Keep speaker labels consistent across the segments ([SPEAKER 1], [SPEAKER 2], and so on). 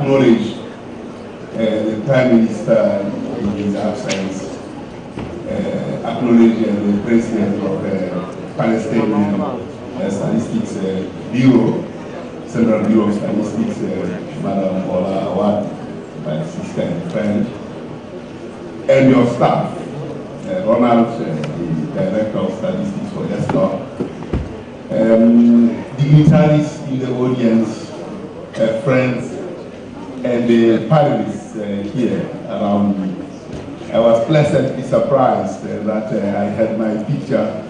[SPEAKER 1] acknowledge the Prime Minister in his absence, acknowledge the President of the Palestinian Statistics Bureau, Central Bureau of Statistics, Madam Ola Awad, my sister and friend, and your staff, Ronald, the Director of Statistics for ESLA, dignitaries in the audience, friends, and the panelists here around me. I was pleasantly surprised that I had my picture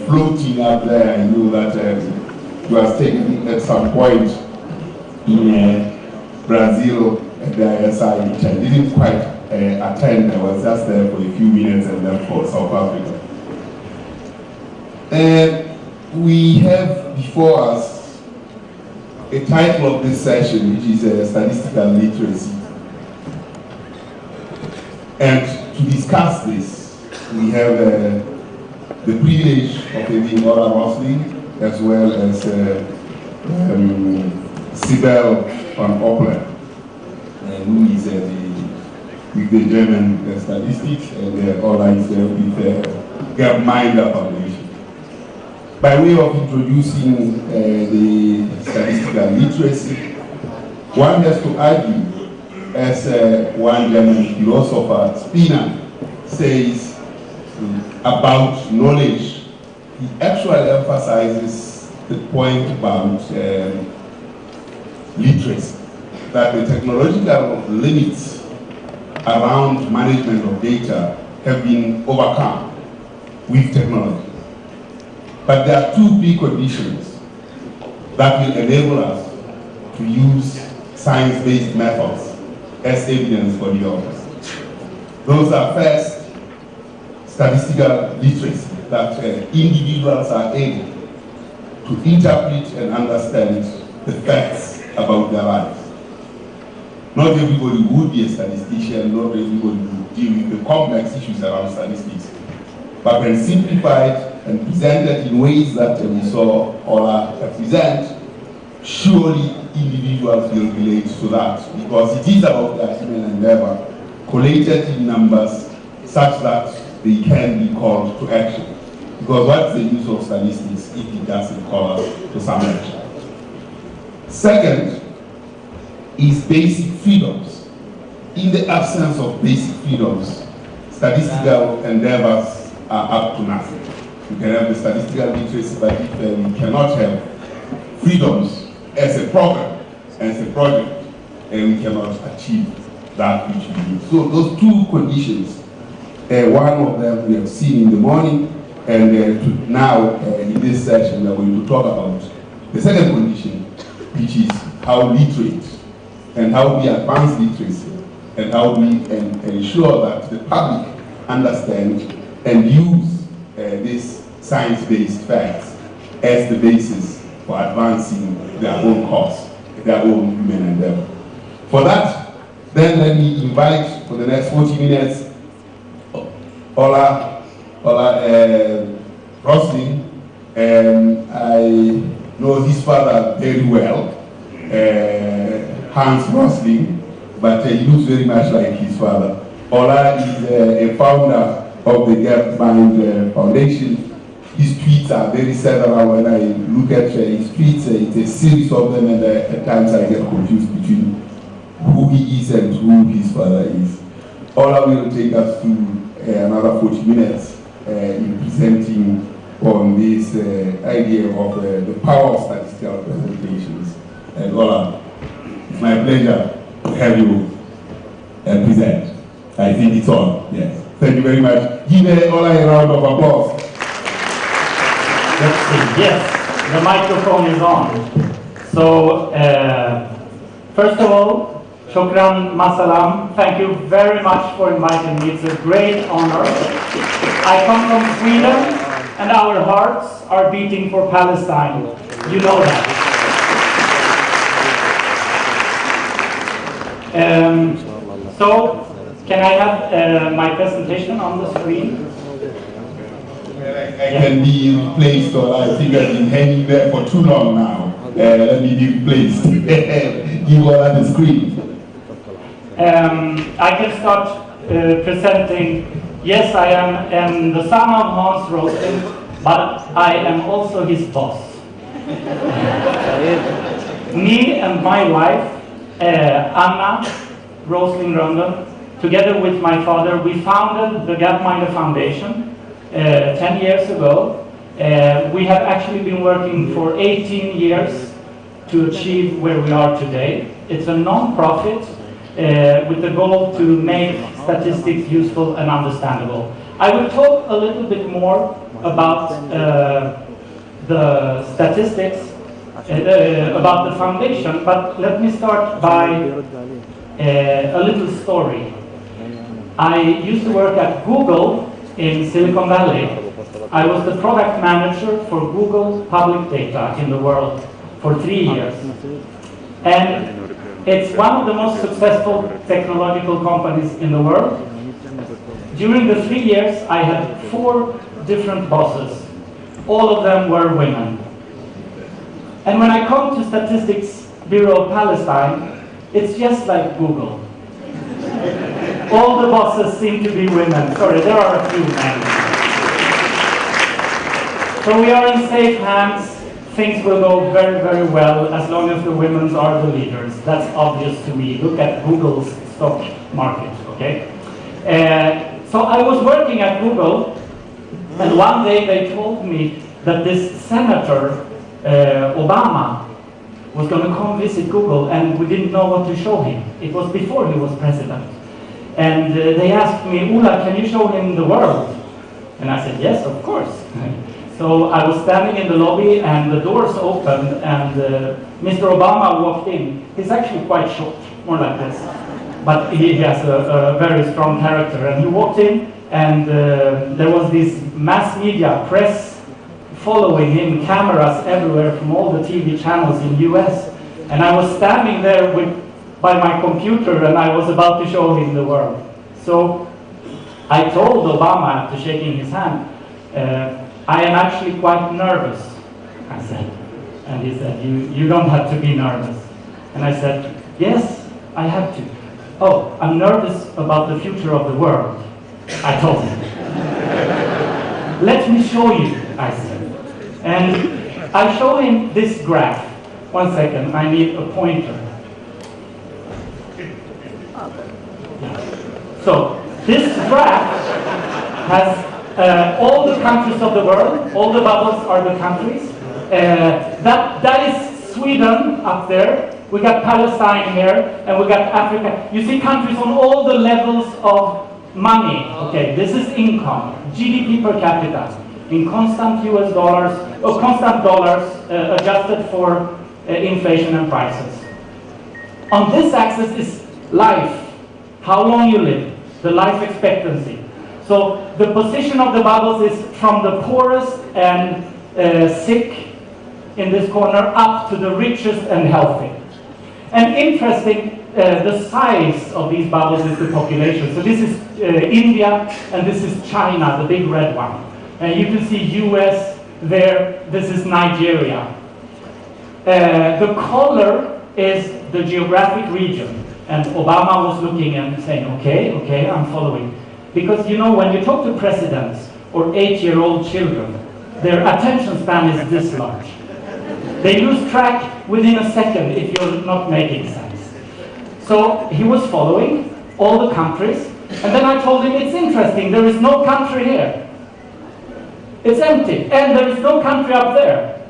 [SPEAKER 1] floating up there. I knew that it was taken at some point in Brazil at the ISI, which I didn't quite attend. I was just there for a few minutes and then for South Africa. We have before us a title of this session, which is Statistical Literacy. And to discuss this, we have the privilege of having Ola Rosling, as well as Sibel van Oppelen, who is with the German statistics, and Ola is with the Gapminder Foundation. By way of introducing the statistical literacy, one has to argue, as one German philosopher, Spina, says about knowledge, he actually emphasizes the point about literacy, that the technological limits around management of data have been overcome with technology. But there are two preconditions that will enable us to use science-based methods as evidence for the authors. Those are first, statistical literacy, that individuals are able to interpret and understand the facts about their lives. Not everybody would be a statistician, not everybody would deal with the complex issues around statistics, but when simplified and presented in ways that we saw Ola present, surely individuals will relate to that, because it is about their human endeavor, collated in numbers such that they can be called to action. Because what's the use of statistics if it doesn't call us to some action? Second is basic freedoms. In the absence of basic freedoms, statistical endeavors are up to nothing. We can have the statistical literacy, but if we cannot have freedoms as a program, as a project, and we cannot achieve that which we need. So those two conditions, one of them we have seen in the morning, and now in this session we are going to talk about the second condition, which is how literate and how we advance literacy and how we ensure that the public understand and use these science-based facts as the basis for advancing their own cause, their own human endeavor. For that, then let me invite for the next 40 minutes Ola Rosling. I know his father very well, Hans Rosling, but he looks very much like his father. Ola is a founder of the Gapminder Foundation. His tweets are very several. When I look at his tweets, it's a series of them, and at times I get confused between who he is and who his father is. Ola will take us through another 40 minutes in presenting on this idea of the power of statistical presentations. And Ola, it's my pleasure to have you present. I think it's on. Yes. Thank you very much. Give Ola a round of applause.
[SPEAKER 2] Let's see. Yes, the microphone is on. So, first of all, shukran, masalam. Thank you very much for inviting me. It's a great honor. I come from Sweden, and our hearts are beating for Palestine. You know that. So, can I have my presentation on the screen?
[SPEAKER 1] I can be replaced, or I think I've been hanging there for too long now. let me be replaced. Give Ola the screen.
[SPEAKER 2] I can start presenting. Yes, I am the son of Hans Rosling, but I am also his boss. Me and my wife, Anna Rosling Rundle, together with my father, we founded the Gapminder Foundation 10 years ago. We have actually been working for 18 years to achieve where we are today. It's a non-profit with the goal to make statistics useful and understandable. I will talk a little bit more about the statistics, about the foundation, but let me start by a little story. I used to work at Google in Silicon Valley. I was the product manager for Google public data in the world for 3 years. And it's one of the most successful technological companies in the world. During the 3 years, I had 4 different bosses. All of them were women. And when I come to Statistics Bureau of Palestine, it's just like Google. All the bosses seem to be women. Sorry, there are a few men. So we are in safe hands. Things will go very, very well as long as the women are the leaders. That's obvious to me. Look at Google's stock market, okay? So I was working at Google, and one day they told me that this Senator, Obama, was going to come visit Google, and we didn't know what to show him. It was before he was president. And they asked me, Ola, can you show him the world? And I said, yes, of course. So I was standing in the lobby, and the doors opened, and Mr. Obama walked in. He's actually quite short, more like this. But he has a very strong character. And he walked in, and there was this mass media, press following him, cameras everywhere from all the TV channels in US. And I was standing there by my computer, and I was about to show him the world. So I told Obama, after shaking his hand, I am actually quite nervous, I said. And he said, you don't have to be nervous. And I said, yes, I have to. Oh, I'm nervous about the future of the world, I told him. Let me show you, I said. And I show him this graph. 1 second, I need a pointer. So, this graph has all the countries of the world. All the bubbles are the countries. That is Sweden up there. We got Palestine here, and we got Africa. You see countries on all the levels of money. Okay, this is income, GDP per capita, in constant US dollars, or constant dollars adjusted for inflation and prices. On this axis is life, how long you live, the life expectancy. So the position of the bubbles is from the poorest and sick in this corner up to the richest and healthy. And interesting, the size of these bubbles is the population. So this is India, and this is China, the big red one. And you can see US there, this is Nigeria. The color is the geographic region. And Obama was looking and saying, okay, I'm following. Because you know, when you talk to presidents or 8-year-old children, their attention span is this large. They lose track within a second if you're not making sense. So he was following all the countries, and then I told him, it's interesting, there is no country here. It's empty, and there is no country up there.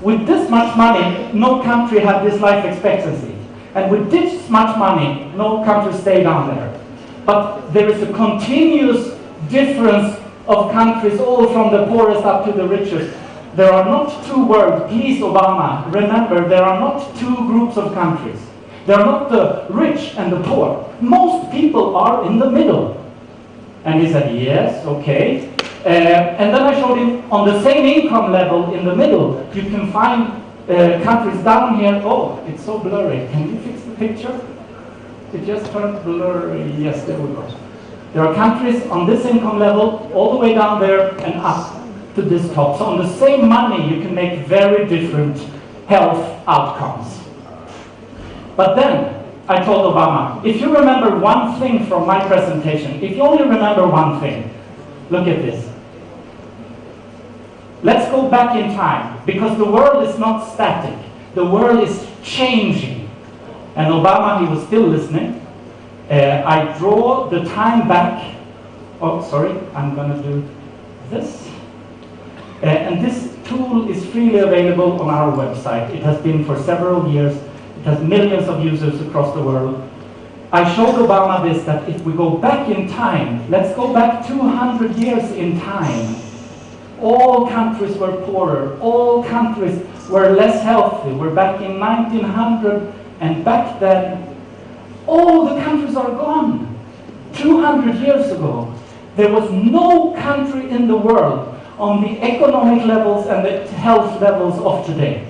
[SPEAKER 2] With this much money, no country had this life expectancy. And with this much money, no country stayed down there. But there is a continuous difference of countries, all from the poorest up to the richest. There are not two worlds. Please, Obama, remember, there are not two groups of countries. There are not the rich and the poor. Most people are in the middle. And he said, yes, okay. And then I showed him on the same income level in the middle, you can find countries down here. Oh, it's so blurry. Can you fix the picture? It just turned blurry. Yes, there we go. There are countries on this income level, all the way down there and up to this top. So on the same money, you can make very different health outcomes. But then I told Obama, if you remember one thing from my presentation, if you only remember one thing, look at this. Let's go back in time, because the world is not static. The world is changing. And Obama, he was still listening. I draw the time back. Oh, sorry, I'm going to do this. And this tool is freely available on our website. It has been for several years. It has millions of users across the world. I showed Obama this, that if we go back in time, let's go back 200 years in time. All countries were poorer. All countries were less healthy. We're back in 1900, and back then, all the countries are gone. 200 years ago, there was no country in the world on the economic levels and the health levels of today.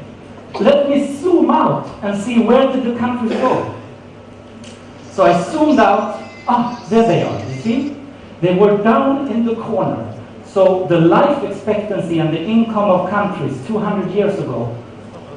[SPEAKER 2] Let me zoom out and see, where did the countries go? So I zoomed out. Ah, there they are, you see? They were down in the corner. So the life expectancy and the income of countries 200 years ago,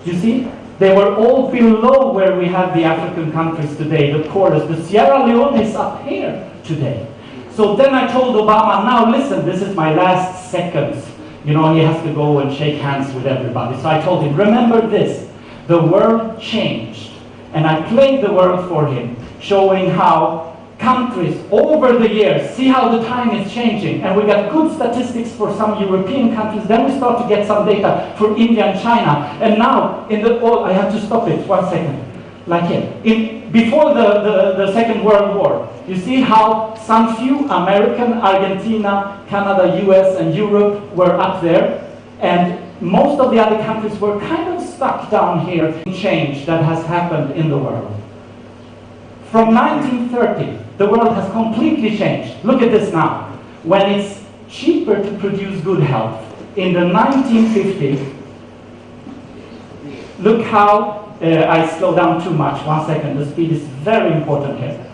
[SPEAKER 2] you see, they were all below where we have the African countries today, the poorest. The Sierra Leone is up here today. So then I told Obama, now listen, this is my last seconds. You know, he has to go and shake hands with everybody. So I told him, remember this, the world changed. And I played the world for him, showing how countries over the years, see how the time is changing. And we got good statistics for some European countries. Then we start to get some data for India and China. And now, I have to stop it 1 second. Like it. Before the Second World War, you see how some few American, Argentina, Canada, US, and Europe were up there. And most of the other countries were kind of stuck down here. Change that has happened in the world. From 1930, the world has completely changed. Look at this now. When it's cheaper to produce good health, in the 1950s, look how, I slow down too much, 1 second, the speed is very important here.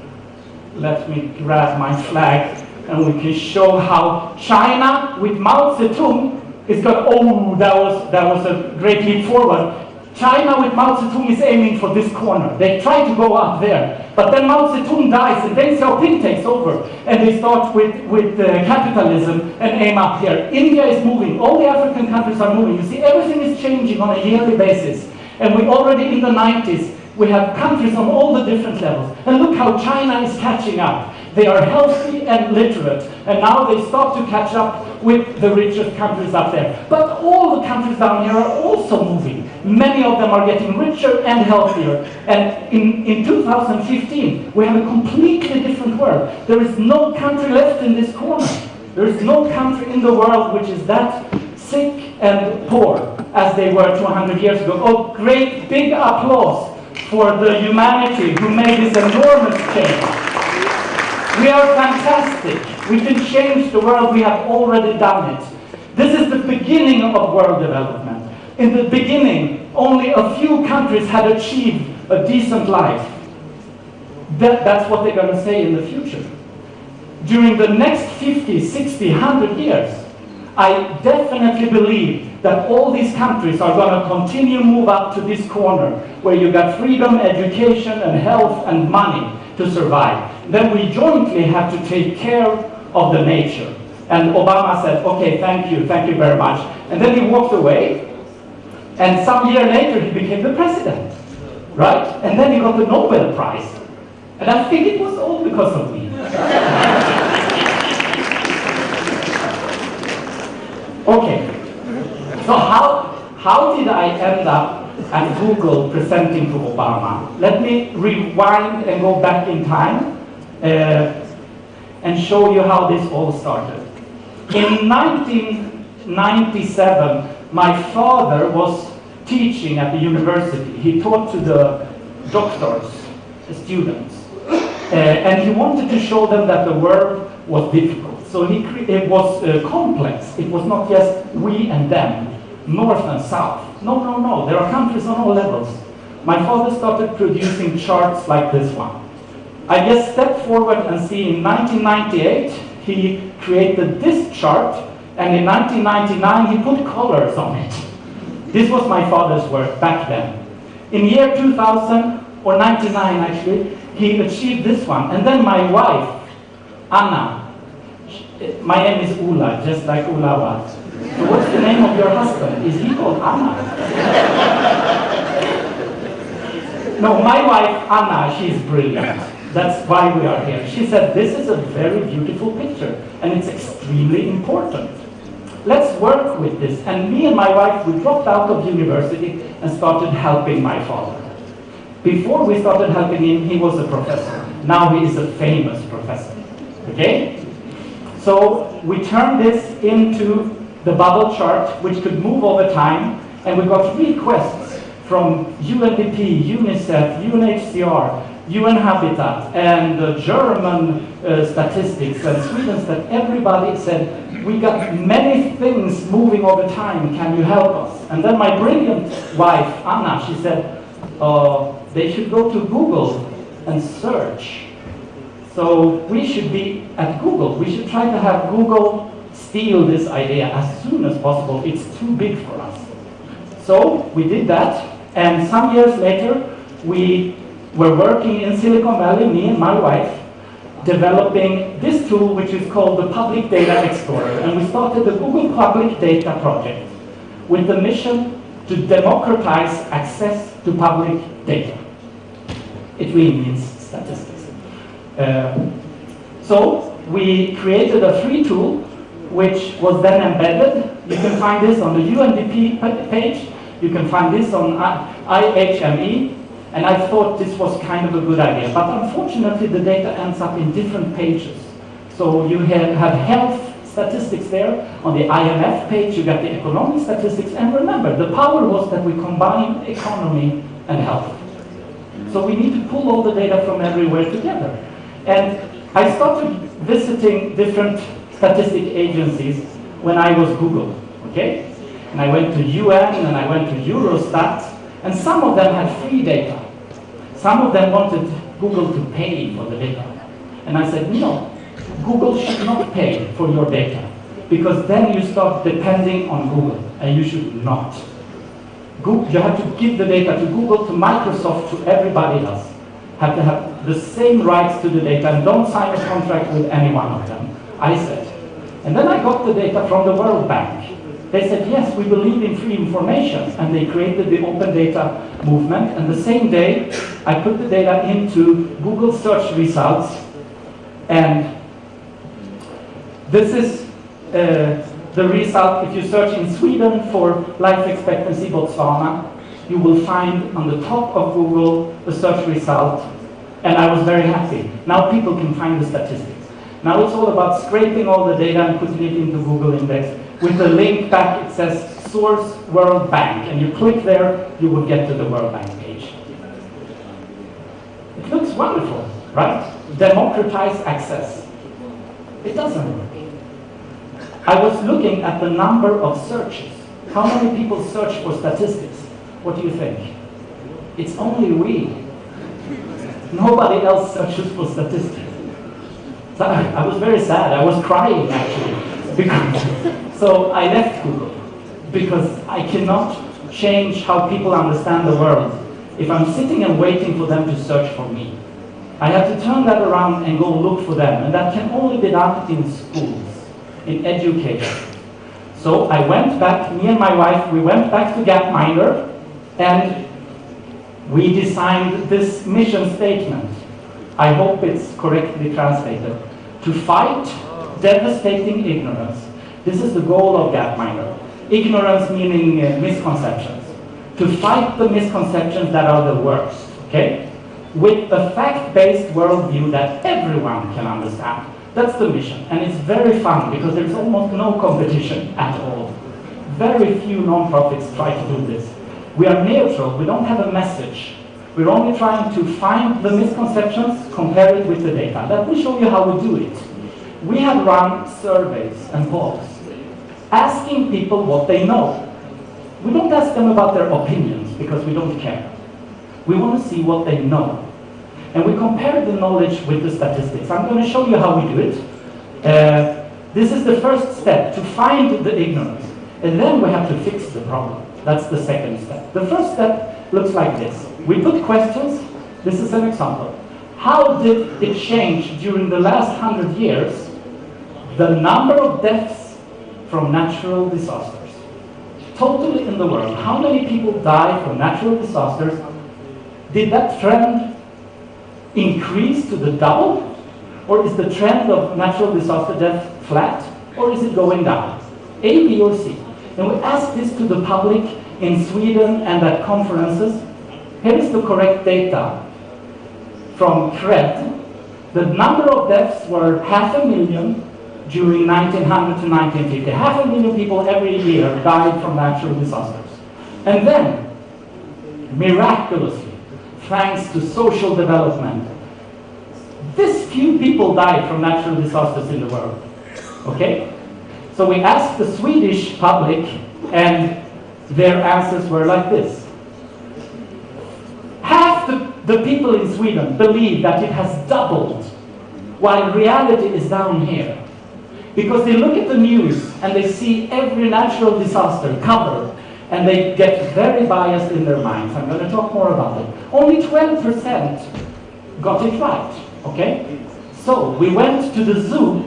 [SPEAKER 2] Let me grab my flag and we can show how China with Mao Zedong is got, oh, that was a great leap forward. China with Mao Zedong is aiming for this corner. They try to go up there. But then Mao Zedong dies and Deng Xiaoping takes over. And they start with capitalism and aim up here. India is moving. All the African countries are moving. You see, everything is changing on a yearly basis. And we already in the 90s, we have countries on all the different levels. And look how China is catching up. They are healthy and literate. And now they start to catch up with the richest countries up there. But all the countries down here are also moving. Many of them are getting richer and healthier. And in 2015, we have a completely different world. There is no country left in this corner. There is no country in the world which is that sick and poor as they were 200 years ago. Oh, great big applause for the humanity who made this enormous change. We are fantastic. We can change the world. We have already done it. This is the beginning of world development. In the beginning, only a few countries had achieved a decent life. That's what they're going to say in the future. During the next 50, 60, 100 years, I definitely believe that all these countries are going to continue to move up to this corner where you got freedom, education, and health and money to survive. Then we jointly have to take care of the nature. And Obama said, okay, thank you very much. And then he walked away, and some year later he became the president, right? And then he got the Nobel Prize. And I think it was all because of me. Okay, so how did I end up at Google presenting to Obama? Let me rewind and go back in time and show you how this all started. In 1997, my father was teaching at the university. He taught to the doctors, the students, and he wanted to show them that the world was difficult. So it was complex. It was not just we and them, north and south. No. There are countries on all levels. My father started producing charts like this one. I just stepped forward and see in 1998, he created this chart, and in 1999, he put colors on it. This was my father's work back then. In year 2000, or 99 actually, he achieved this one. And then my wife, Anna, my name is Ola, just like Ola Awad. So what's the name of your husband? Is he called Anna? No, my wife, Anna, she's brilliant. That's why we are here. She said, this is a very beautiful picture, and it's extremely important. Let's work with this. And me and my wife, we dropped out of university and started helping my father. Before we started helping him, he was a professor. Now he is a famous professor. Okay? So we turned this into the bubble chart, which could move over time, and we got requests from UNDP, UNICEF, UNHCR, UN Habitat, and German statistics, and Sweden, that everybody said, we got many things moving over time, can you help us? And then my brilliant wife, Anna, she said, they should go to Google and search. So we should be at Google. We should try to have Google steal this idea as soon as possible. It's too big for us. So we did that, and some years later, we were working in Silicon Valley, me and my wife, developing this tool which is called the Public Data Explorer. And we started the Google Public Data Project with the mission to democratize access to public data. It really means statistics. So we created a free tool which was then embedded. You can find this on the UNDP page. You can find this on IHME. And I thought this was kind of a good idea. But unfortunately, the data ends up in different pages. So you have health statistics there. On the IMF page, you got the economic statistics. And remember, the power was that we combine economy and health. So we need to pull all the data from everywhere together. And I started visiting different statistic agencies when I was Google, okay? And I went to UN and I went to Eurostat, and some of them had free data. Some of them wanted Google to pay for the data. And I said, no, Google should not pay for your data, because then you start depending on Google, and you should not. You have to give the data to Google, to Microsoft, to everybody else. Have to have the same rights to the data, and don't sign a contract with any one of them, I said. And then I got the data from the World Bank. They said, yes, we believe in free information, and they created the open data movement. And the same day, I put the data into Google search results, and this is the result. If you search in Sweden for life expectancy Botswana, you will find on the top of Google the search result, and I was very happy. Now people can find the statistics. Now it's all about scraping all the data and putting it into Google Index. With the link back, it says Source World Bank, and you click there, you will get to the World Bank page. It looks wonderful, right? Democratize access. It doesn't work. I was looking at the number of searches. How many people search for statistics? What do you think? It's only we. Nobody else searches for statistics. So I was very sad. I was crying, actually. So I left Google, because I cannot change how people understand the world if I'm sitting and waiting for them to search for me. I have to turn that around and go look for them, and that can only be done in schools, in education. So I went back, me and my wife, we went back to Gapminder, and we designed this mission statement. I hope it's correctly translated. To fight devastating ignorance. This is the goal of Gapminder. Ignorance meaning misconceptions. To fight the misconceptions that are the worst, okay? With a fact-based worldview that everyone can understand. That's the mission, and it's very fun because there's almost no competition at all. Very few non-profits try to do this. We are neutral, we don't have a message. We're only trying to find the misconceptions, compare it with the data. Let me show you how we do it. We have run surveys and polls, asking people what they know. We don't ask them about their opinions, because we don't care. We want to see what they know. And we compare the knowledge with the statistics. I'm going to show you how we do it. This is the first step, to find the ignorance. And then we have to fix the problem. That's the second step. The first step looks like this. We put questions. This is an example. How did it change during the last 100 years, the number of deaths from natural disasters? Totally in the world, how many people die from natural disasters? Did that trend increase to the double? Or is the trend of natural disaster death flat? Or is it going down? A, B, or C? And we asked this to the public in Sweden and at conferences. Here is the correct data from CRED. The number of deaths were 500,000 during 1900 to 1950. 500,000 people every year died from natural disasters. And then, miraculously, thanks to social development, this few people died from natural disasters in the world. Okay? So we asked the Swedish public, and their answers were like this. Half the people in Sweden believe that it has doubled, while reality is down here. Because they look at the news and they see every natural disaster covered, and they get very biased in their minds. I'm going to talk more about it. Only 12% got it right, okay? So we went to the zoo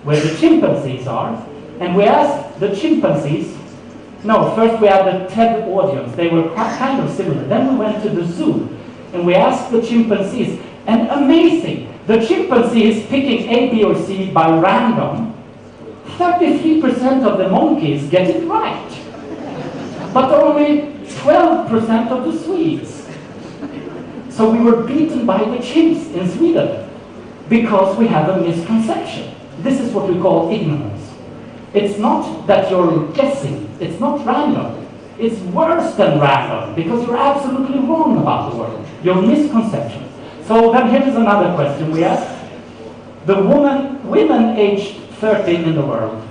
[SPEAKER 2] where the chimpanzees are, and we asked the chimpanzees. No, first we had the TED audience. They were kind of similar. Then we went to the zoo, and we asked the chimpanzees, and amazing, the chimpanzees picking A, B, or C by random, 33% of the monkeys get it right, but only 12% of the Swedes. So we were beaten by the chimps in Sweden because we have a misconception. This is what we call ignorance. It's not that you're guessing, it's not random. It's worse than random because you're absolutely wrong about the world. Your misconceptions. So then here is another question we asked. The women aged 30 in the world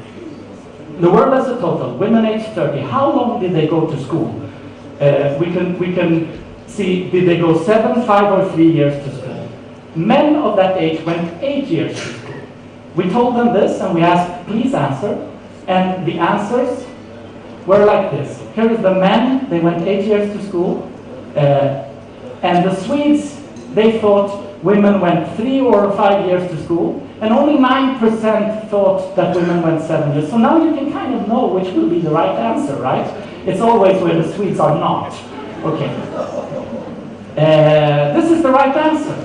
[SPEAKER 2] as a total, women aged 30, how long did they go to school? We can see, did they go 7, 5, or 3 years to school? Men of that age went 8 years to school. We told them this and we asked, please answer. And the answers were like this. Here is the men, they went 8 years to school. And the Swedes, they thought women went 3 or 5 years to school. And only 9% thought that women went 7 years. So now you can kind of know which will be the right answer, right? It's always where the Swedes are not. Okay. This is the right answer.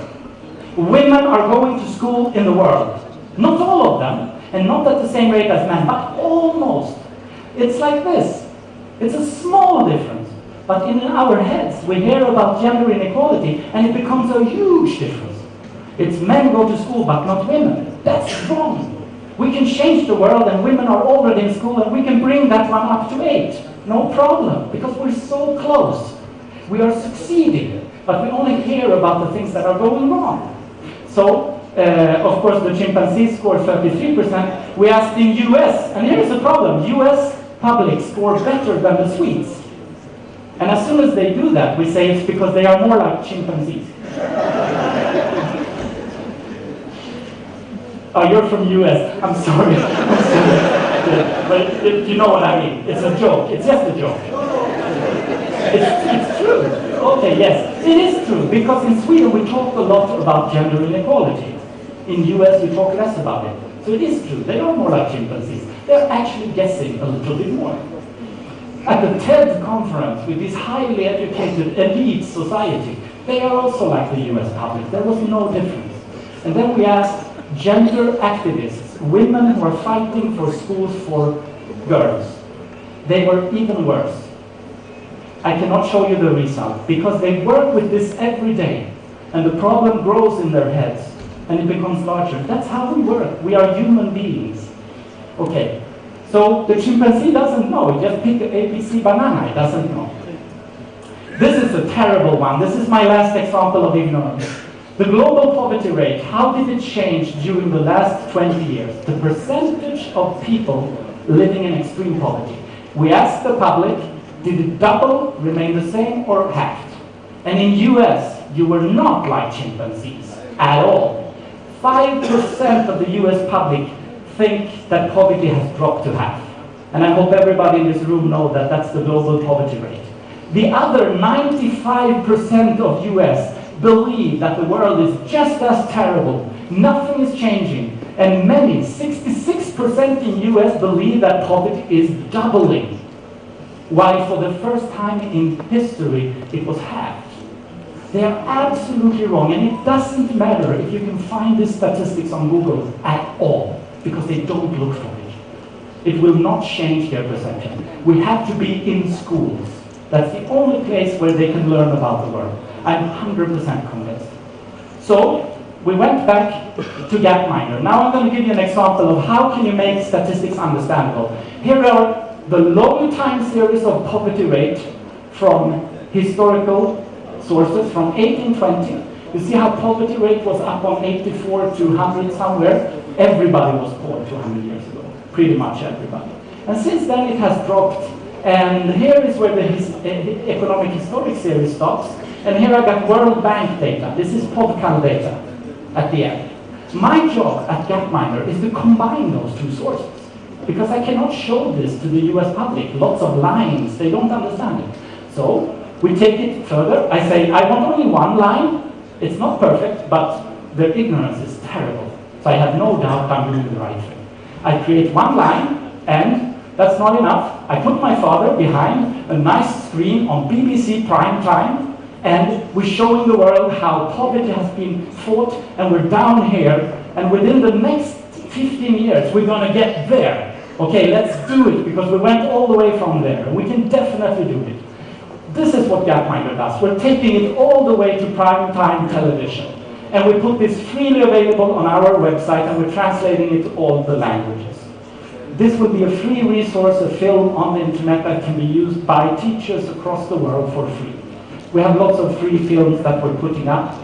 [SPEAKER 2] Women are going to school in the world. Not all of them, and not at the same rate as men, but almost. It's like this. It's a small difference. But in our heads, we hear about gender inequality, and it becomes a huge difference. It's men go to school, but not women. That's wrong. We can change the world, and women are already in school, and we can bring that one up to 8. No problem, because we're so close. We are succeeding, but we only hear about the things that are going wrong. So, of course, the chimpanzees scored 33%. We asked in US, and here's the problem. US public score better than the Swedes. And as soon as they do that, we say it's because they are more like chimpanzees. Oh, you're from US. I'm sorry. But you know what I mean. It's a joke. It's just a joke. It's true. Okay, yes. It is true. Because in Sweden we talk a lot about gender inequality. In US we talk less about it. So it is true. They are more like chimpanzees. They're actually guessing a little bit more. At the TED conference with this highly educated elite society, they are also like the US public. There was no difference. And then we asked gender activists, women who are fighting for schools for girls. They were even worse. I cannot show you the result because they work with this every day and the problem grows in their heads and it becomes larger. That's how we work. We are human beings. Okay, so the chimpanzee doesn't know. It just picked an ABC banana. It doesn't know. This is a terrible one. This is my last example of ignorance. The global poverty rate, how did it change during the last 20 years? The percentage of people living in extreme poverty. We asked the public, did it double, remain the same, or halved? And in US, you were not like chimpanzees at all. 5% of the US public think that poverty has dropped to half. And I hope everybody in this room knows that that's the global poverty rate. The other 95% of US believe that the world is just as terrible. Nothing is changing. And many, 66% in US believe that poverty is doubling. While for the first time in history, it was halved. They are absolutely wrong, and it doesn't matter if you can find these statistics on Google at all, because they don't look for it. It will not change their perception. We have to be in schools. That's the only place where they can learn about the world. I'm 100% convinced. So, we went back to Gapminder. Now I'm going to give you an example of how can you make statistics understandable. Here are the long time series of poverty rate from historical sources from 1820. You see how poverty rate was up on 84 to 100 somewhere. Everybody was poor 200 years ago, pretty much everybody. And since then it has dropped. And here is where the economic historic series stops. And here I got World Bank data. This is POVCAL data at the end. My job at Gapminder is to combine those two sources, because I cannot show this to the US public. Lots of lines, they don't understand it. So we take it further. I say, I want only one line. It's not perfect, but their ignorance is terrible. So I have no doubt I'm doing the right thing. I create one line, and that's not enough. I put my father behind a nice screen on BBC prime time, and we're showing the world how poverty has been fought, and we're down here, and within the next 15 years, we're going to get there. Okay, let's do it, because we went all the way from there, and we can definitely do it. This is what Gapminder does. We're taking it all the way to prime time television. And we put this freely available on our website, and we're translating it to all the languages. This will be a free resource, a film on the internet that can be used by teachers across the world for free. We have lots of free films that we're putting up.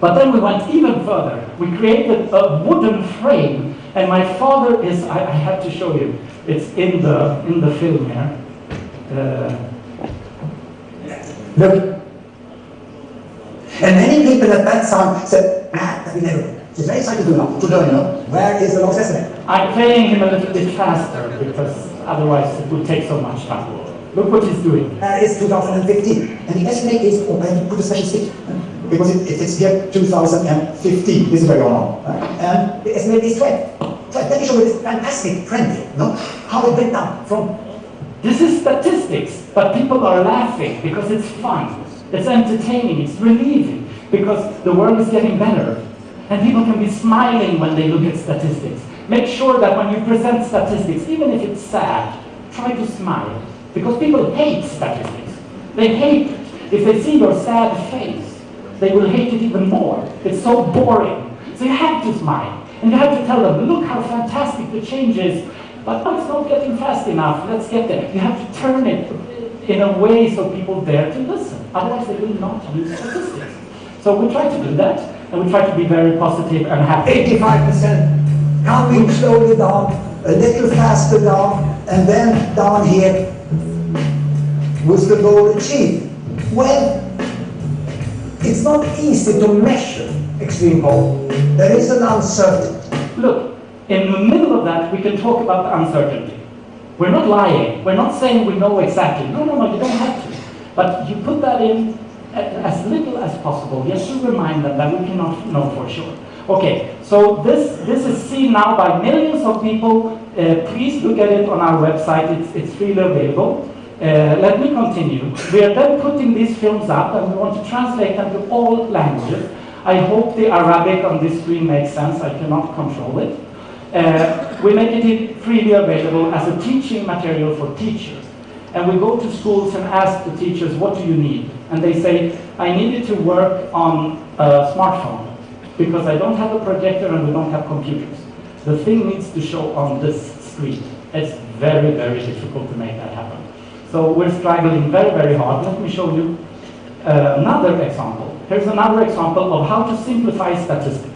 [SPEAKER 2] But then we went even further. We created a wooden frame, and my father is, I have to show you, it's in the film here.
[SPEAKER 3] Look. And many people at that time said, that we never. It's very exciting to learn, where is the lost estimate?
[SPEAKER 2] I'm playing him a little bit faster, because otherwise it would take so much time. Look what he's doing.
[SPEAKER 3] It's 2015, and the estimate is, I have to put a special stick, because it's here 2015, this is very wrong. And the estimate is 12. Let me show you this fantastic trend here, how it went down from.
[SPEAKER 2] This is statistics, but people are laughing because it's fun, it's entertaining, it's relieving, because the world is getting better. And people can be smiling when they look at statistics. Make sure that when you present statistics, even if it's sad, try to smile. Because people hate statistics. They hate it. If they see your sad face, they will hate it even more. It's so boring. So you have to smile. And you have to tell them, look how fantastic the change is. But it's not getting fast enough. Let's get there. You have to turn it in a way so people dare to listen. Otherwise, they will not use statistics. So we try to do that, and we try to be very positive and happy.
[SPEAKER 3] 85% coming slowly down, a little faster down, and then down here was the goal achieved. Well, it's not easy to measure extreme poverty. There is an uncertainty.
[SPEAKER 2] Look. In the middle of that, we can talk about the uncertainty. We're not lying. We're not saying we know exactly. No, you don't have to. But you put that in as little as possible, just to remind them that we cannot know for sure. Okay, so this is seen now by millions of people. Please look at it on our website. It's freely available. Let me continue. We are then putting these films up, and we want to translate them to all languages. I hope the Arabic on this screen makes sense. I cannot control it. We make it freely available as a teaching material for teachers. And we go to schools and ask the teachers, what do you need? And they say, I needed to work on a smartphone, because I don't have a projector and we don't have computers. The thing needs to show on this screen. It's very, very difficult to make that happen. So we're struggling very, very hard. Let me show you another example. Here's another example of how to simplify statistics.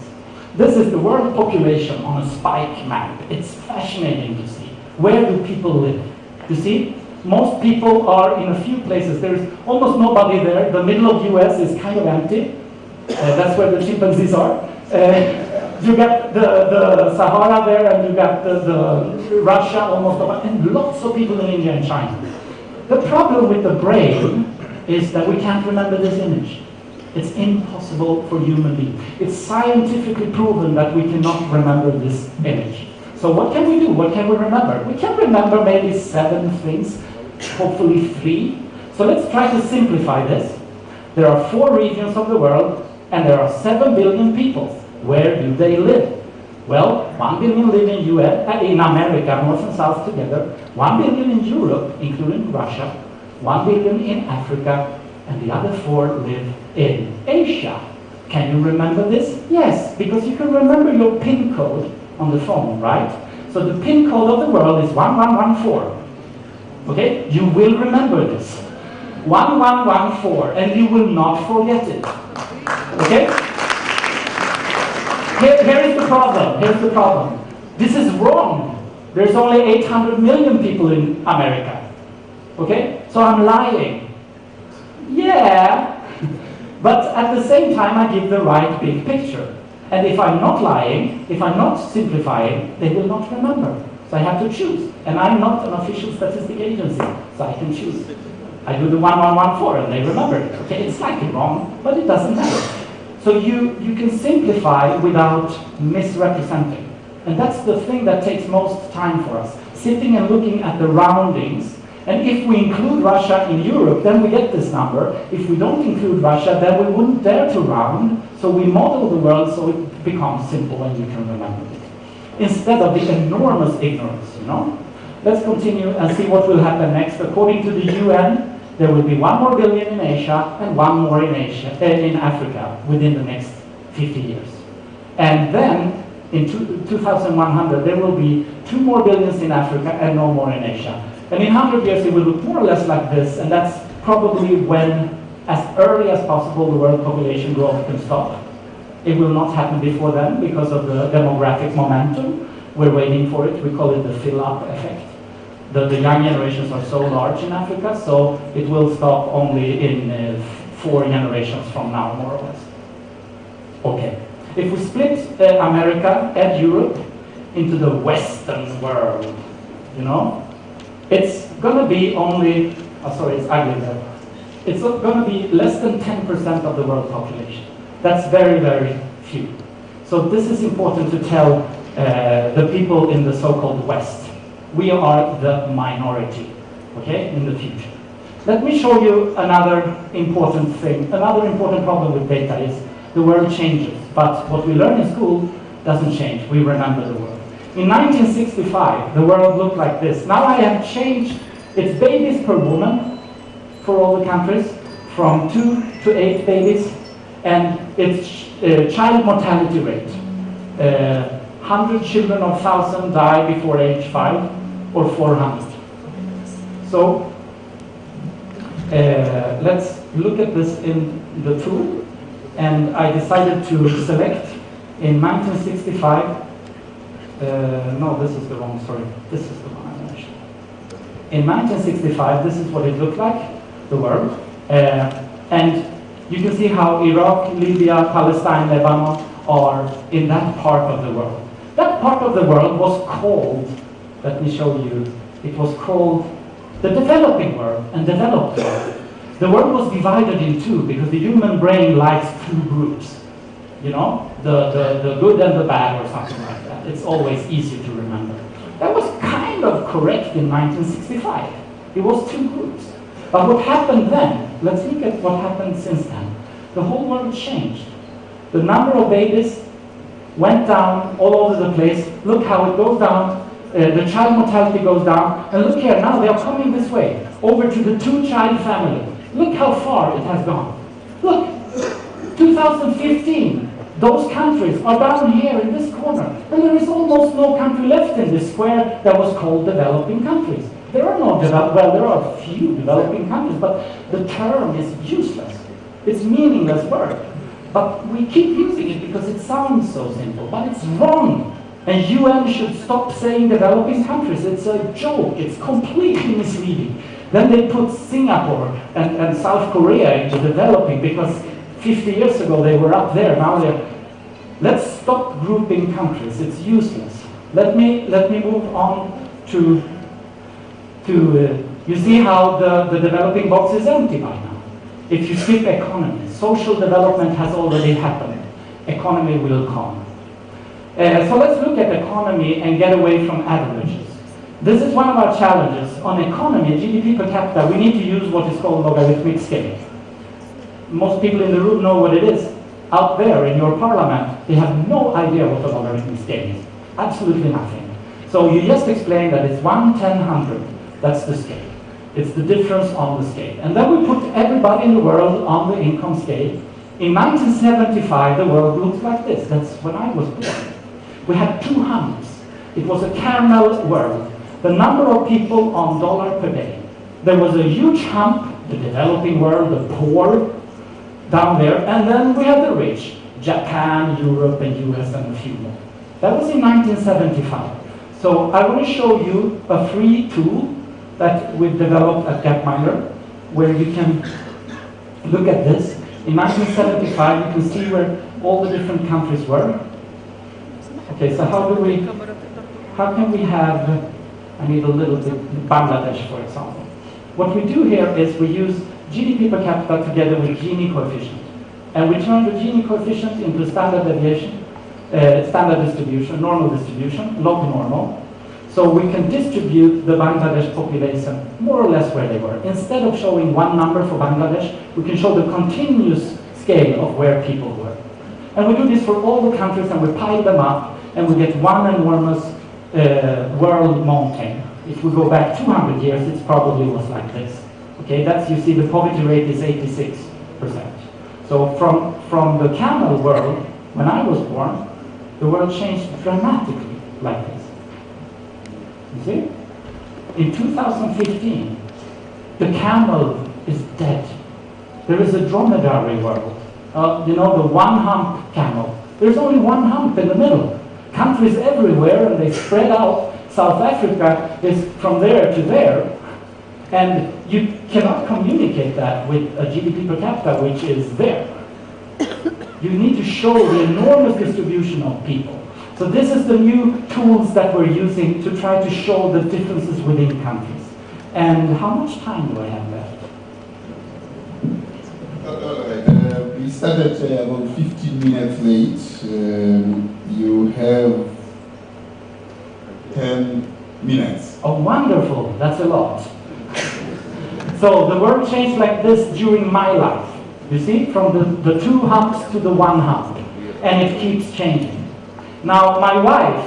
[SPEAKER 2] This is the world population on a spike map. It's fascinating to see. Where do people live? You see, most people are in a few places. There's almost nobody there. The middle of the US is kind of empty. That's where the chimpanzees are. You got the Sahara there, and you got the Russia almost over, and lots of people in India and China. The problem with the brain is that we can't remember this image. It's impossible for human beings. It's scientifically proven that we cannot remember this image. So what can we do? What can we remember? We can remember maybe 7 things, hopefully 3. So let's try to simplify this. There are 4 regions of the world, and there are 7 billion people. Where do they live? Well, 1 billion live in America, North and South together, 1 billion in Europe, including Russia, 1 billion in Africa, and the other 4 live in Asia. Can you remember this? Yes, because you can remember your PIN code on the phone, right? So the PIN code of the world is 1114. Okay? You will remember this. 1114, and you will not forget it. Okay? Here is the problem. Here's the problem. This is wrong. There's only 800 million people in America. Okay? So I'm lying. Yeah. But at the same time, I give the right big picture. And if I'm not lying, if I'm not simplifying, they will not remember. So I have to choose. And I'm not an official statistic agency, so I can choose. I do the 1114 and they remember it. Okay, it's slightly wrong, but it doesn't matter. So you can simplify without misrepresenting. And that's the thing that takes most time for us. Sitting and looking at the roundings. And if we include Russia in Europe, then we get this number. If we don't include Russia, then we wouldn't dare to round. So we model the world so it becomes simple and you can remember it. Instead of the enormous ignorance, you know? Let's continue and see what will happen next. According to the UN, there will be 1 more billion in Asia and 1 more in Africa within the next 50 years. And then in 2100, there will be 2 more billions in Africa and no more in Asia. And in 100 years, it will look more or less like this, and that's probably when, as early as possible, the world population growth can stop. It will not happen before then because of the demographic momentum. We're waiting for it. We call it the fill-up effect. The young generations are so large in Africa, so it will stop only in 4 generations from now, more or less. Okay. If we split America and Europe into the Western world, you know, it's going to be only, it's ugly there. It's going to be less than 10% of the world population. That's very, very few. So this is important to tell the people in the so-called West. We are the minority, okay, in the future. Let me show you another important thing. Another important problem with data is the world changes, but what we learn in school doesn't change. We remember the world. In 1965, the world looked like this. Now I have changed its babies per woman for all the countries, from 2 to 8 babies, and its child mortality rate. 100 children of 1,000 die before age 5, or 400. So let's look at this in the tool, and I decided to select in 1965. No, this is the wrong, sorry. This is the one I mentioned. In 1965, this is what it looked like, the world. And you can see how Iraq, Libya, Palestine, Lebanon are in that part of the world. That part of the world was called, let me show you, it was called the developing world and developed world. The world was divided in 2 because the human brain likes 2 groups. You know, the good and the bad or something like that. It's always easy to remember. That was kind of correct in 1965. It was 2 groups. But what happened then, let's look at what happened since then. The whole world changed. The number of babies went down all over the place. Look how it goes down. The child mortality goes down. And look here, now they are coming this way, over to the 2-child family. Look how far it has gone. Look, 2015, those countries are down here in this corner. And there is almost no country left in this square that was called developing countries. There are no there are a few developing countries, but the term is useless. It's meaningless word. But we keep using it because it sounds so simple, but it's wrong. And UN should stop saying developing countries. It's a joke. It's completely misleading. Then they put Singapore and South Korea into developing because 50 years ago they were up there. Now they're... Let's stop grouping countries. It's useless. Let me move on to you see how the developing box is empty by now. If you skip economy, social development has already happened. Economy will come. So let's look at economy and get away from averages. This is one of our challenges. On economy, GDP per capita, we need to use what is called logarithmic scale. Most people in the room know what it is. Out there in your parliament, they have no idea what the logarithmic scale is. Absolutely nothing. So you just explain that it's 1, 10, 100. That's the scale. It's the difference on the scale. And then we put everybody in the world on the income scale. In 1975, the world looked like this. That's when I was born. We had 2 humps. It was a caramel world. The number of people on dollar per day. There was a huge hump, the developing world, the poor, down there, and then we had the rich, Japan, Europe, and US, and a few more. That was in 1975. So I want to show you a free tool that we've developed at Gapminder, where you can look at this. In 1975, you can see where all the different countries were. Okay, so how can we have, I need a little bit, Bangladesh, for example. What we do here is we use GDP per capita together with Gini coefficient. And we turn the Gini coefficient into standard deviation, standard distribution, normal distribution, log normal. So we can distribute the Bangladesh population more or less where they were. Instead of showing one number for Bangladesh, we can show the continuous scale of where people were. And we do this for all the countries, and we pile them up, and we get one enormous world mountain. If we go back 200 years, it probably was like this. Okay, that's, you see, the poverty rate is 86%. So from the camel world, when I was born, the world changed dramatically like this. You see? In 2015, the camel is dead. There is a dromedary world. You know, the one hump camel. There's only one hump in the middle. Countries everywhere, and they spread out. South Africa is from there to there. And you cannot communicate that with a GDP per capita, which is there. You need to show the enormous distribution of people. So this is the new tools that we're using to try to show the differences within countries. And how much time do I have left?
[SPEAKER 1] We started about 15 minutes late. You have 10 minutes.
[SPEAKER 2] Oh, wonderful. That's a lot. So the world changed like this during my life. You see, from the 2 humps to the 1 hump. And it keeps changing. Now, my wife,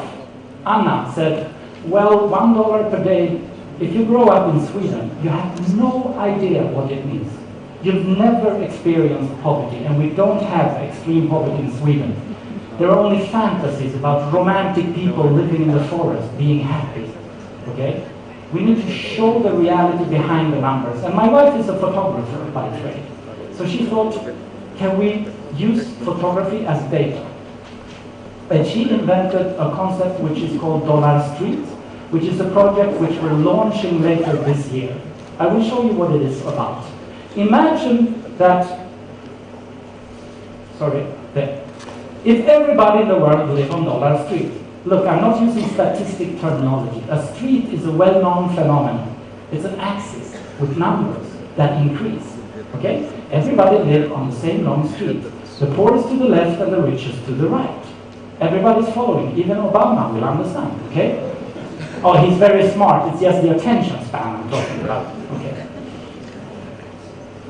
[SPEAKER 2] Anna, said, well, $1 per day, if you grow up in Sweden, you have no idea what it means. You've never experienced poverty, and we don't have extreme poverty in Sweden. There are only fantasies about romantic people living in the forest, being happy. Okay? We need to show the reality behind the numbers. And my wife is a photographer by trade. So she thought, can we use photography as data? And she invented a concept which is called Dollar Street, which is a project which we're launching later this year. I will show you what it is about. Imagine that, if everybody in the world lived on Dollar Street. Look, I'm not using statistic terminology. A street is a well-known phenomenon. It's an axis with numbers that increase. Okay? Everybody lived on the same long street. The poorest to the left and the richest to the right. Everybody's following. Even Obama will understand. Okay? Oh, he's very smart. It's just the attention span I'm talking about. Okay.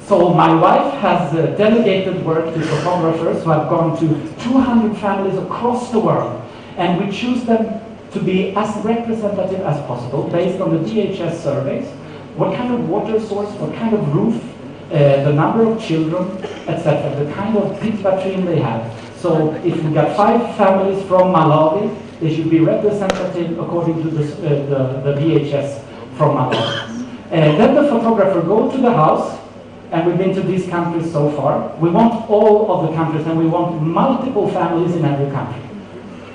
[SPEAKER 2] So my wife has delegated work to photographers who have gone to 200 families across the world. And we choose them to be as representative as possible based on the DHS surveys. What kind of water source, what kind of roof, the number of children, etc. The kind of pit latrine they have. So if we got 5 families from Malawi, they should be representative according to the DHS from Malawi. Then the photographer goes to the house, and we've been to these countries so far. We want all of the countries, and we want multiple families in every country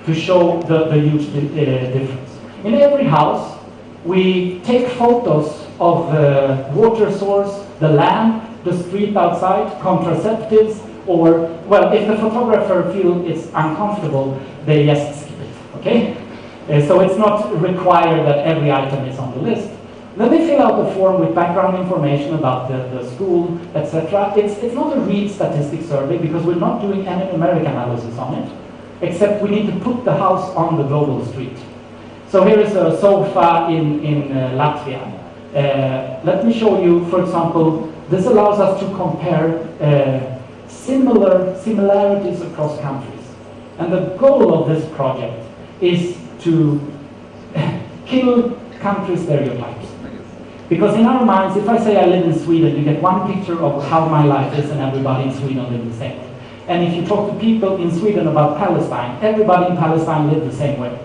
[SPEAKER 2] to show the huge difference. In every house, we take photos of the water source, the lamp, the street outside, contraceptives, Or, well, if the photographer feels it's uncomfortable, they just skip it, okay? So it's not required that every item is on the list. Then they fill out the form with background information about the school, etc. It's not a read statistic survey because we're not doing any numeric analysis on it, except we need to put the house on the global street. So here is a sofa in Latvia. Let me show you, for example, this allows us to compare similarities across countries. And the goal of this project is to kill country stereotypes. Because in our minds, if I say I live in Sweden, you get one picture of how my life is and everybody in Sweden lives the same way. And if you talk to people in Sweden about Palestine, everybody in Palestine lives the same way.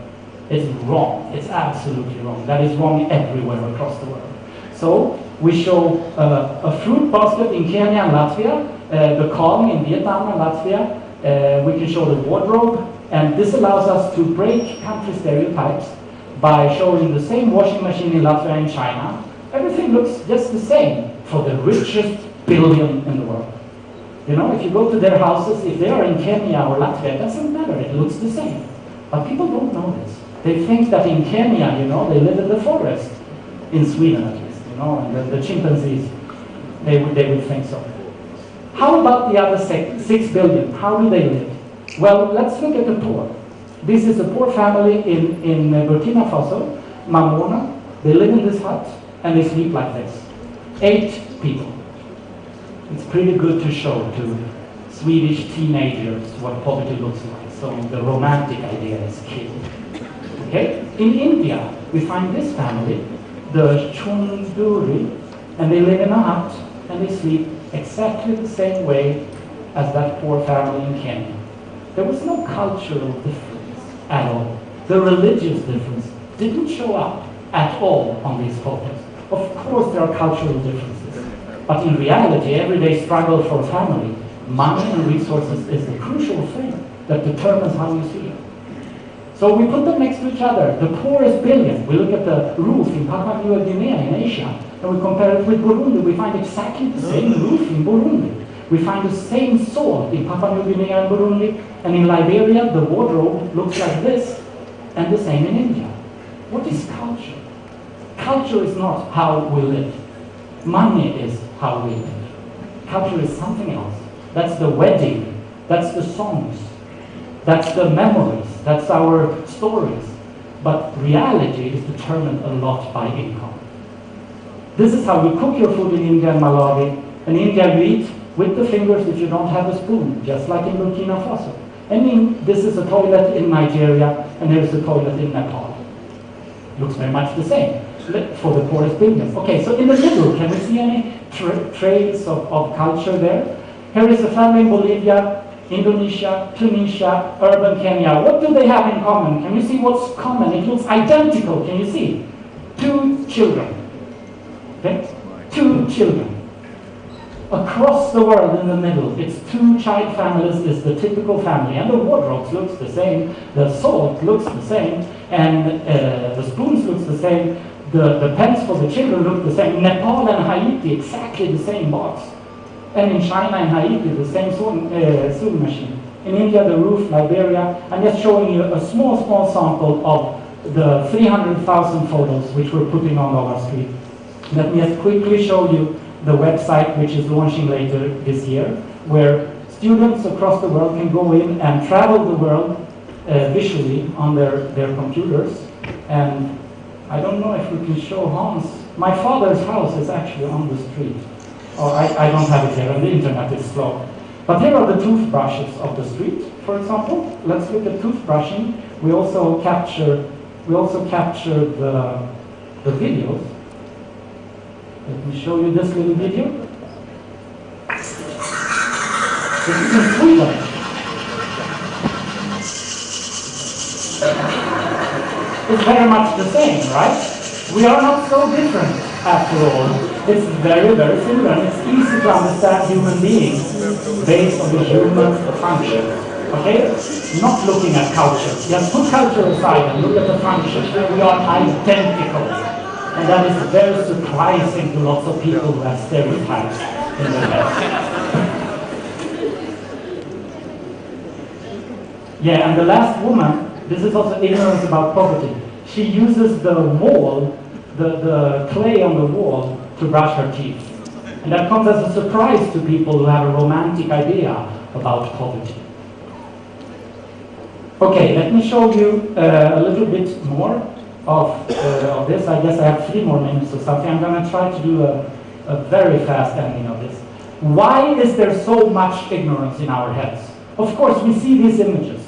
[SPEAKER 2] It's wrong. It's absolutely wrong. That is wrong everywhere across the world. So we show a fruit basket in Kenya and Latvia, the Kong in Vietnam and Latvia. We can show the wardrobe, and this allows us to break country stereotypes by showing the same washing machine in Latvia and China. Everything looks just the same for the richest billion in the world. You know, if you go to their houses, if they are in Kenya or Latvia, it doesn't matter, it looks the same. But people don't know this. They think that in Kenya, you know, they live in the forest. In Sweden at least, you know, and the chimpanzees, they would think so. How about the other 6 billion? How do they live? Well, let's look at the poor. This is a poor family in Burkina Faso, Mamona. They live in this hut and they sleep like this. 8 people. It's pretty good to show to Swedish teenagers what poverty looks like. So the romantic idea is killed. Okay? In India, we find this family, the Chunduri, and they live in a hut and they sleep exactly the same way as that poor family in Kenya. There was no cultural difference at all. The religious difference didn't show up at all on these photos. Of course there are cultural differences, but in reality, everyday struggle for family, money and resources is the crucial thing that determines how you see it. So we put them next to each other. The poorest billion, we look at the roof in Papua New Guinea in Asia, and we compare it with Burundi. We find exactly the same roof in Burundi. We find the same salt in Papua New Guinea and Burundi, and in Liberia, the wardrobe looks like this, and the same in India. What is culture? Culture is not how we live. Money is how we live. Culture is something else. That's the wedding. That's the songs. That's the memories. That's our stories. But reality is determined a lot by income. This is how you cook your food in India and Malawi. In India you eat with the fingers if you don't have a spoon, just like in Burkina Faso. This is a toilet in Nigeria, and here's a toilet in Nepal. Looks very much the same for the poorest billion. Okay, so in the middle, can we see any traits of culture there? Here is a family in Bolivia, Indonesia, Tunisia, urban Kenya. What do they have in common? Can you see what's common? It looks identical. Can you see? 2 children. Okay? 2 children. Across the world in the middle, it's 2-child families is the typical family, and the wardrobes looks the same, the salt looks the same, and the spoons looks the same, the pens for the children look the same. Nepal and Haiti, exactly the same box. And in China and Haiti, the same sewing machine. In India, the roof, Liberia. I'm just showing you a small sample of the 300,000 photos which we're putting on our street. Let me just quickly show you the website which is launching later this year, where students across the world can go in and travel the world visually on their computers. And I don't know if we can show Hans. My father's house is actually on the street. Oh, I don't have it here, and the internet is slow. But here are the toothbrushes of the street, for example. Let's look at toothbrushing. We also capture the videos. Let me show you this little video. This is in Sweden. It's very much the same, right? We are not so different after all. It's very, very similar, and it's easy to understand human beings based on the human function. Okay? Not looking at culture. Just put culture aside and look at the function. We are identical. And that is very surprising to lots of people who have stereotypes in their heads. Yeah, and the last woman, this is also ignorance about poverty. She uses the wall, the clay on the wall, to brush her teeth. And that comes as a surprise to people who have a romantic idea about poverty. Okay, let me show you a little bit more of this. I guess I have 3 more minutes or something. I'm going to try to do a very fast ending of this. Why is there so much ignorance in our heads? Of course, we see these images.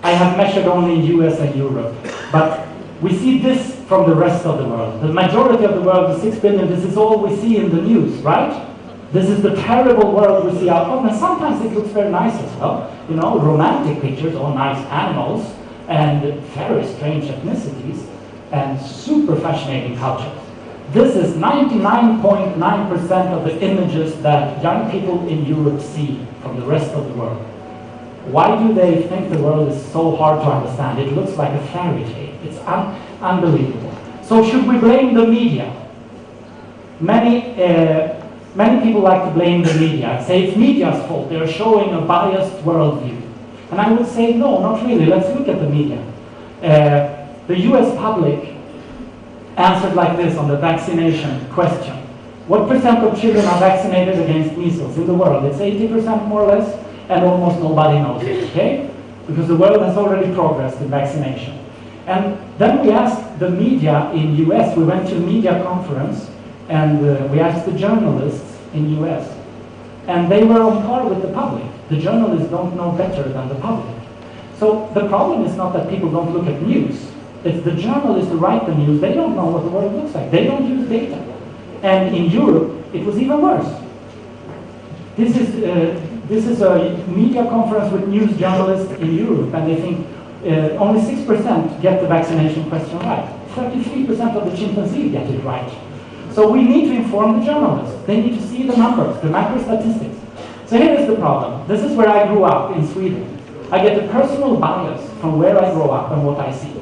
[SPEAKER 2] I have measured only in US and Europe, but we see this from the rest of the world. The majority of the world, the 6 billion, this is all we see in the news, right? This is the terrible world we see out of, and sometimes it looks very nice as well. You know, romantic pictures, all nice animals, and very strange ethnicities, and super fascinating cultures. This is 99.9% of the images that young people in Europe see from the rest of the world. Why do they think the world is so hard to understand? It looks like a fairy tale. It's unbelievable. So should we blame the media? Many people like to blame the media and say it's media's fault. They're showing a biased worldview. And I would say, no, not really. Let's look at the media. The US public answered like this on the vaccination question. What percent of children are vaccinated against measles in the world? It's 80% more or less, and almost nobody knows it, okay? Because the world has already progressed in vaccination. And then we asked the media in US, we went to a media conference, and we asked the journalists in US, and they were on par with the public. The journalists don't know better than the public. So the problem is not that people don't look at news. It's the journalists who write the news, they don't know what the world looks like. They don't use data. And in Europe, it was even worse. This is a media conference with news journalists in Europe, and they think only 6% get the vaccination question right. 33% of the chimpanzees get it right. So we need to inform the journalists. They need to see the numbers, the macro statistics. So here is the problem. This is where I grew up in Sweden. I get a personal bias from where I grow up and what I see.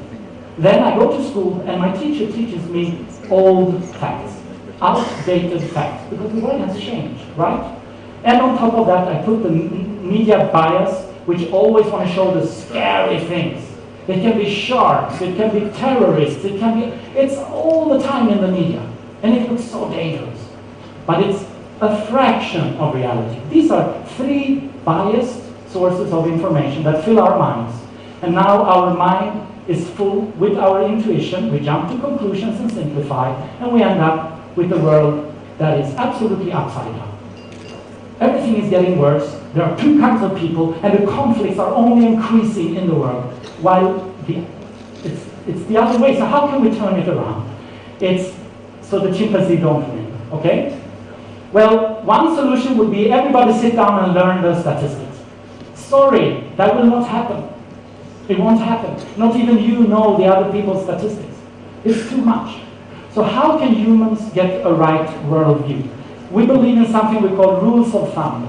[SPEAKER 2] Then I go to school and my teacher teaches me old facts, outdated facts, because the world has changed, right? And on top of that, I put the media bias, which always want to show the scary things. It can be sharks, it can be terrorists, it's all the time in the media. And it looks so dangerous. But it's a fraction of reality. These are 3 biased sources of information that fill our minds. And now our mind is full with our intuition. We jump to conclusions and simplify, and we end up with a world that is absolutely upside down. Everything is getting worse. There are 2 kinds of people, and the conflicts are only increasing in the world, while it's the other way. So how can we turn it around? So the chimpanzee don't win, okay? Well, one solution would be everybody sit down and learn the statistics. Sorry, that will not happen. It won't happen. Not even you know the other people's statistics. It's too much. So how can humans get a right worldview? We believe in something we call rules of thumb,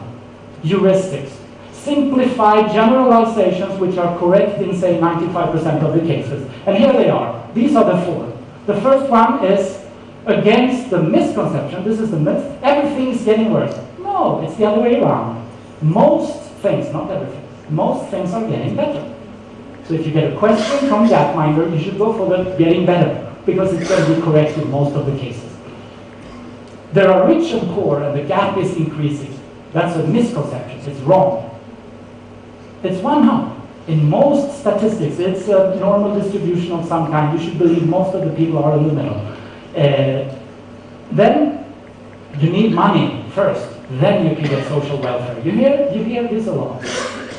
[SPEAKER 2] heuristics, simplified generalizations which are correct in, say, 95% of the cases. And here they are. These are the 4. The first one is against the misconception, this is the myth, everything is getting worse. No, it's the other way around. Most things, not everything, most things are getting better. So if you get a question from Gapminder, you should go for the getting better, because it's going to be correct in most of the cases. There are rich and poor, and the gap is increasing. That's a misconception, it's wrong. It's 1/1. In most statistics, it's a normal distribution of some kind. You should believe most of the people are in the middle. Then you need money first, then you can get social welfare. You hear this a lot.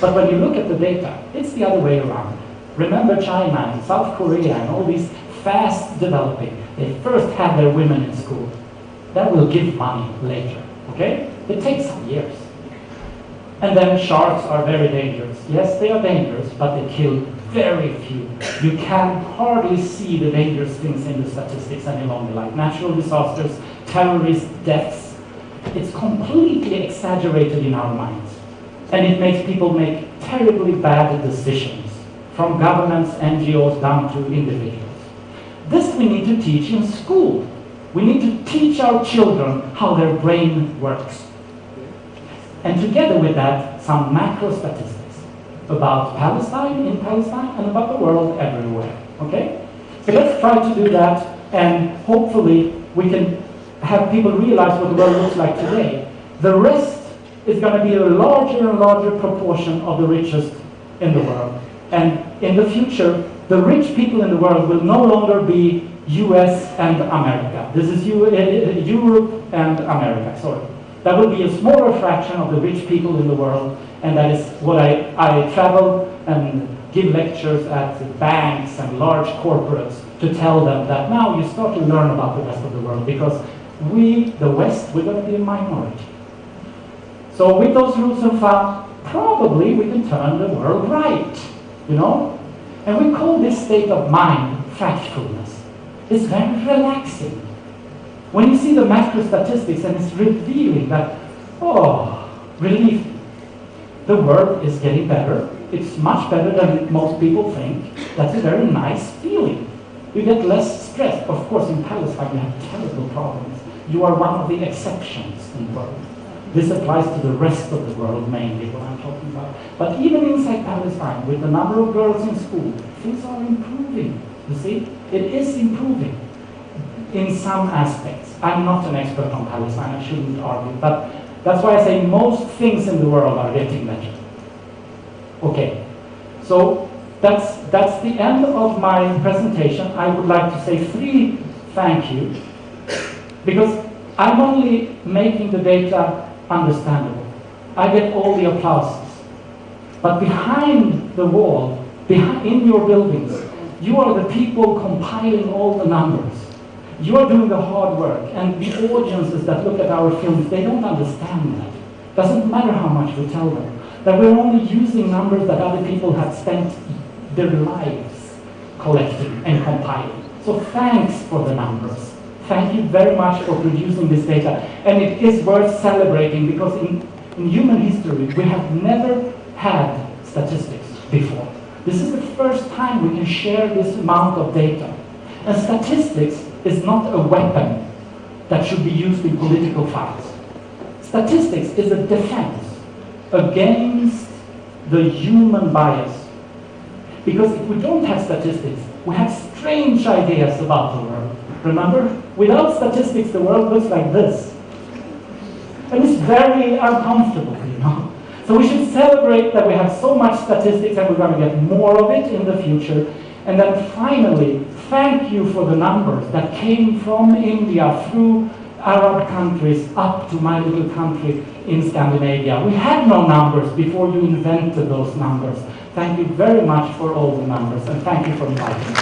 [SPEAKER 2] But when you look at the data, it's the other way around. Remember China and South Korea and all these fast developing. They first have their women in school. That will give money later, okay? It takes some years. And then sharks are very dangerous. Yes, they are dangerous, but they kill very few. You can hardly see the dangerous things in the statistics any longer, like natural disasters, terrorist deaths. It's completely exaggerated in our minds. And it makes people make terribly bad decisions, from governments, NGOs, down to individuals. This we need to teach in school. We need to teach our children how their brain works. And together with that, some macro statistics. about Palestine, in Palestine, and about the world everywhere, okay? So let's try to do that, and hopefully we can have people realize what the world looks like today. The rest is going to be a larger and larger proportion of the richest in the world. And in the future, the rich people in the world will no longer be US and America. This is Europe and America, sorry. That will be a smaller fraction of the rich people in the world, and that is what I travel and give lectures at banks and large corporates to tell them that now you start to learn about the rest of the world, because we, the West, we're going to be a minority. So with those rules and thought, probably we can turn the world right, you know? And we call this state of mind factfulness. It's very relaxing. When you see the macro statistics and it's revealing that, oh, relief, the world is getting better. It's much better than most people think. That's a very nice feeling. You get less stress. Of course, in Palestine, you have terrible problems. You are one of the exceptions in the world. This applies to the rest of the world mainly, what I'm talking about. But even inside Palestine, with the number of girls in school, things are improving. You see? It is improving in some aspects. I'm not an expert on Palestine, I shouldn't argue, but that's why I say most things in the world are getting better. Okay, so that's the end of my presentation. I would like to say 3 thank you, because I'm only making the data understandable. I get all the applauses. But behind the wall, in your buildings, you are the people compiling all the numbers. You are doing the hard work, and the audiences that look at our films, they don't understand that. Doesn't matter how much we tell them. That we're only using numbers that other people have spent their lives collecting and compiling. So thanks for the numbers. Thank you very much for producing this data. And it is worth celebrating, because in human history, we have never had statistics before. This is the first time we can share this amount of data. And statistics is not a weapon that should be used in political fights. Statistics is a defense against the human bias. Because if we don't have statistics, we have strange ideas about the world. Remember? Without statistics, the world looks like this. And it's very uncomfortable, you know. So we should celebrate that we have so much statistics, and we're going to get more of it in the future. And then finally, thank you for the numbers that came from India through Arab countries up to my little country in Scandinavia. We had no numbers before you invented those numbers. Thank you very much for all the numbers, and thank you for inviting me.